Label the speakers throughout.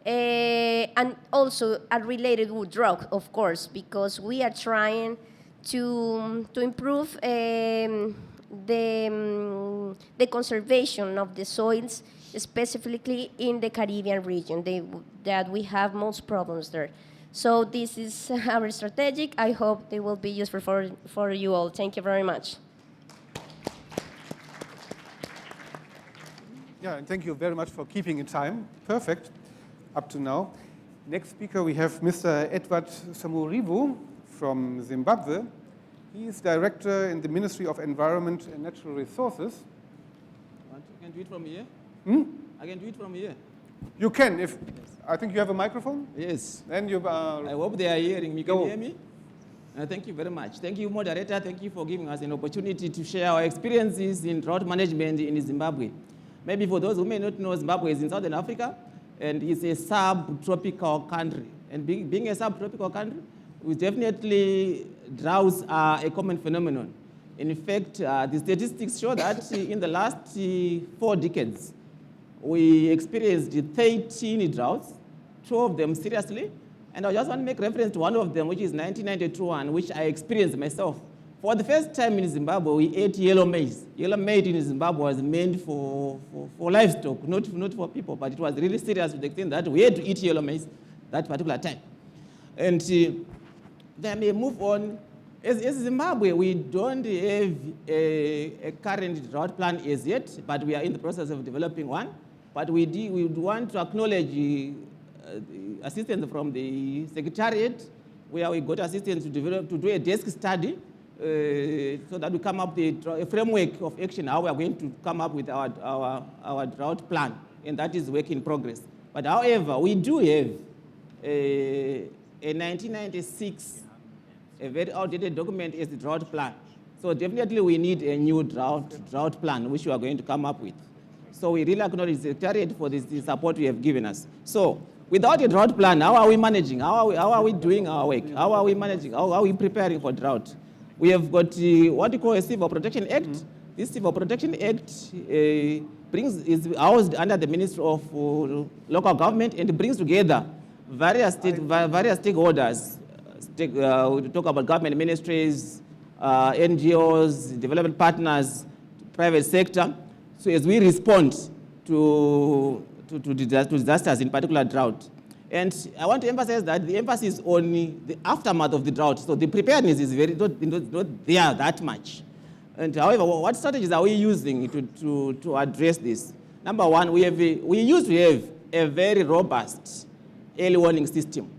Speaker 1: And also related with drought, of course, because we are trying to improve the conservation of the soils, specifically in the Caribbean region, that we have most problems there. So this is our strategic. I hope they will be useful for you all. Thank you very much.
Speaker 2: Yeah, and thank you very much for keeping in time. Perfect, up to now. Next speaker, we have Mr. Edward Samurivu from Zimbabwe. He is director in the Ministry of Environment and Natural Resources.
Speaker 3: I can do it from here? I can do it from here.
Speaker 2: You can, if I think you have a microphone?
Speaker 3: Yes.
Speaker 2: Then you.
Speaker 3: I hope they are hearing me. Can you hear me? Thank you very much. Thank you, moderator. Thank you for giving us an opportunity to share our experiences in drought management in Zimbabwe. Maybe for those who may not know, Zimbabwe is in Southern Africa, and it's a subtropical country. And being a subtropical country, we definitely droughts are a common phenomenon. In fact, the statistics show that in the last 4 decades, we experienced 13 droughts, 2 of them seriously. And I just want to make reference to one of them, which is 1992 one, which I experienced myself. For the first time in Zimbabwe, we ate yellow maize. Yellow maize in Zimbabwe was meant for livestock, not for people, but it was really serious to the extent that we had to eat yellow maize that particular time. And then we move on. As Zimbabwe, we don't have a current drought plan as yet, but we are in the process of developing one. But we would want to acknowledge assistance from the Secretariat, where we got assistance to do a desk study, so that we come up with a framework of action, how we are going to come up with our drought plan, and that is work in progress. But however, we do have a 1996, a very outdated document as the drought plan. So definitely we need a new drought plan, which we are going to come up with. So we really acknowledge the Secretariat for the support you have given us. So without a drought plan, how are we managing? How are we doing our work? How are we managing? How are we preparing for drought? We have got what we call a Civil Protection Act. This Civil Protection Act is housed under the Ministry of Local Government, and brings together various stakeholders. We talk about government ministries, NGOs, development partners, private sector. So as we respond to disasters, in particular drought. And I want to emphasize that the emphasis on the aftermath of the drought. So the preparedness is not there that much. And however, what strategies are we using to address this? Number one, we used to have a very robust early warning system,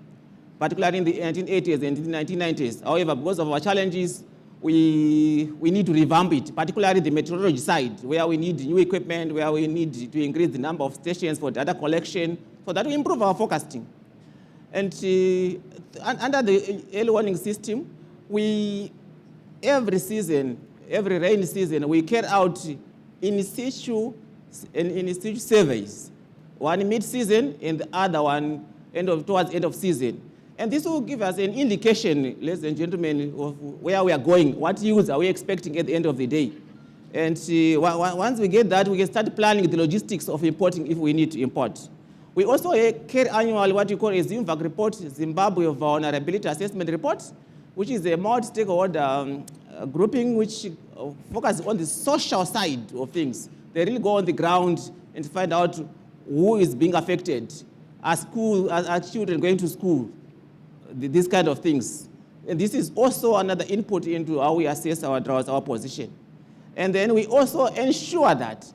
Speaker 3: particularly in the 1980s and in the 1990s. However, because of our challenges, we need to revamp it, particularly the meteorology side, where we need new equipment, where we need to increase the number of stations for data collection, so that we improve our forecasting. And under the early warning system, every rain season, we carry out in situ surveys, one mid-season and the other one towards end of season. And this will give us an indication, ladies and gentlemen, of where we are going, what yields are we expecting at the end of the day. And once we get that, we can start planning the logistics of importing if we need to import. We also carry annually what we call a ZIMVAC report, Zimbabwe Vulnerability Assessment Report, which is a multi-stakeholder grouping which focuses on the social side of things. They really go on the ground and find out who is being affected. Are children going to school? These kind of things. And this is also another input into how we assess our droughts, our position. And then we also ensure that,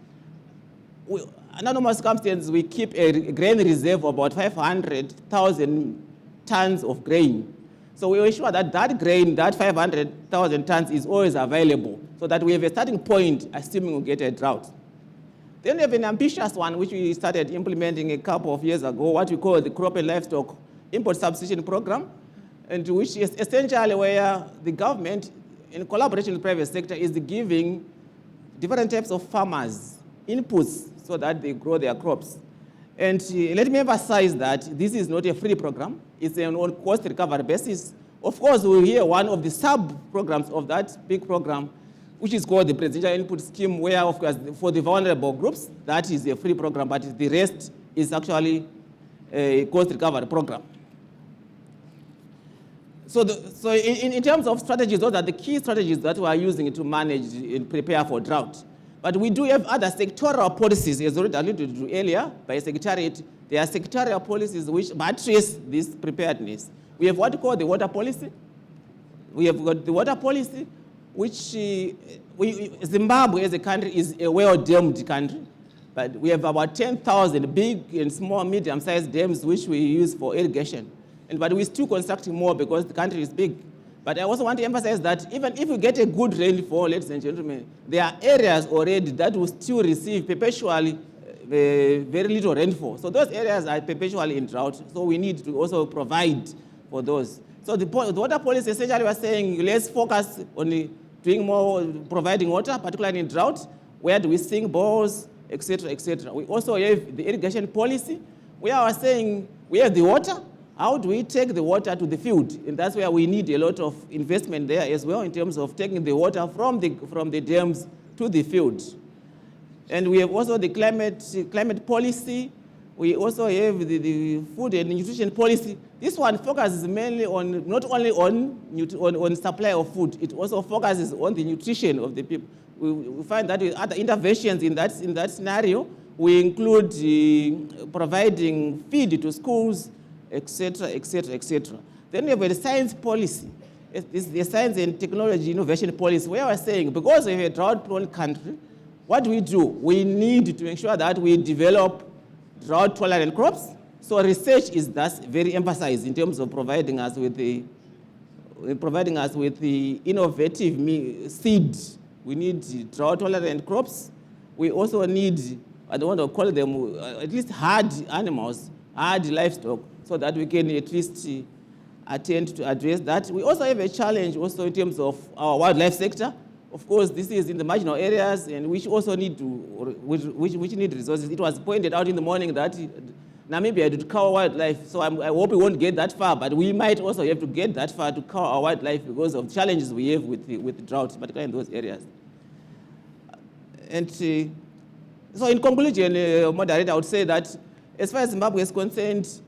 Speaker 3: under normal circumstances, we keep a grain reserve of about 500,000 tons of grain. So we ensure that that grain, that 500,000 tons, is always available, so that we have a starting point, assuming we get a drought. Then we have an ambitious one, which we started implementing a couple of years ago, what we call the Crop and Livestock Import Substitution Program, and which is essentially where the government, in collaboration with the private sector, is giving different types of farmers inputs so that they grow their crops. And let me emphasize that this is not a free program. It's an on-cost recovery basis. Of course, we'll hear one of the sub-programs of that big program, which is called the Presidential Input Scheme, where, of course, for the vulnerable groups, that is a free program, but the rest is actually coast recovery program. So, in terms of strategies, those are the key strategies that we are using to manage and prepare for drought. But we do have other sectoral policies, as already alluded to earlier by Secretariat. There are sectoral policies which address this preparedness. We have what we call the water policy. We have got the water policy, which Zimbabwe as a country is a well-dammed country. But we have about 10,000 big and small, medium-sized dams which we use for irrigation. But we're still constructing more because the country is big. But I also want to emphasize that even if we get a good rainfall, ladies and gentlemen, there are areas already that will still receive perpetually very little rainfall. So those areas are perpetually in drought. So we need to also provide for those. So the water policy essentially was saying let's focus on doing more, providing water, particularly in drought. Where do we sink bores, etc., etc. We also have the irrigation policy. We are saying we have the water. How do we take the water to the field? And that's where we need a lot of investment there as well in terms of taking the water from the dams to the field. And we have also the climate policy. We also have the food and nutrition policy. This one focuses mainly on, not only on supply of food, it also focuses on the nutrition of the people. We find that with other interventions in that scenario, we include providing feed to schools, etc., etc., etc. Then we have the science policy. It's the science and technology innovation policy, where we're saying, because we're a drought-prone country, what do? We need to ensure that we develop drought-tolerant crops. So research is thus very emphasized in terms of providing us with the innovative seeds. We need drought-tolerant crops. We also need, I don't want to call them, at least hard animals, hard livestock, so that we can at least attend to address that. We also have a challenge also in terms of our wildlife sector. Of course, this is in the marginal areas, and which also need which need resources. It was pointed out in the morning that Namibia did cover wildlife, so I hope we won't get that far, but we might also have to get that far to cover our wildlife because of challenges we have with drought, particularly in those areas. And so in conclusion, Moderator, I would say that as far as Zimbabwe is concerned,